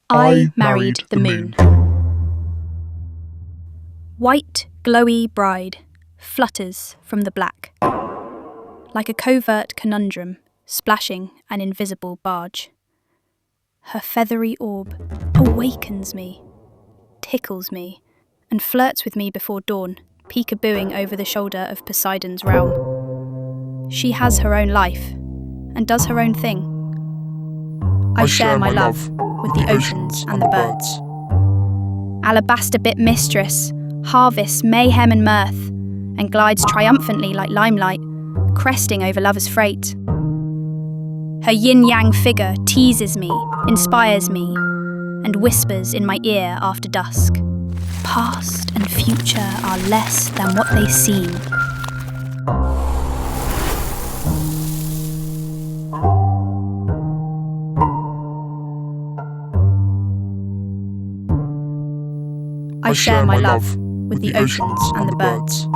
I married the moon. White, glowy bride flutters from the black, like a covert conundrum splashing an invisible barge. Her feathery orb awakens me, tickles me, and flirts with me before dawn, peekabooing over the shoulder of Poseidon's realm. She has her own life, and does her own thing. I share my love with the oceans and the birds. Alabaster bit mistress harvests mayhem and mirth, and glides triumphantly like limelight, cresting over lover's freight. Her yin-yang figure teases me, inspires me, and whispers in my ear after dusk. Past and future are less than what they seem. I share my love with the oceans and the birds.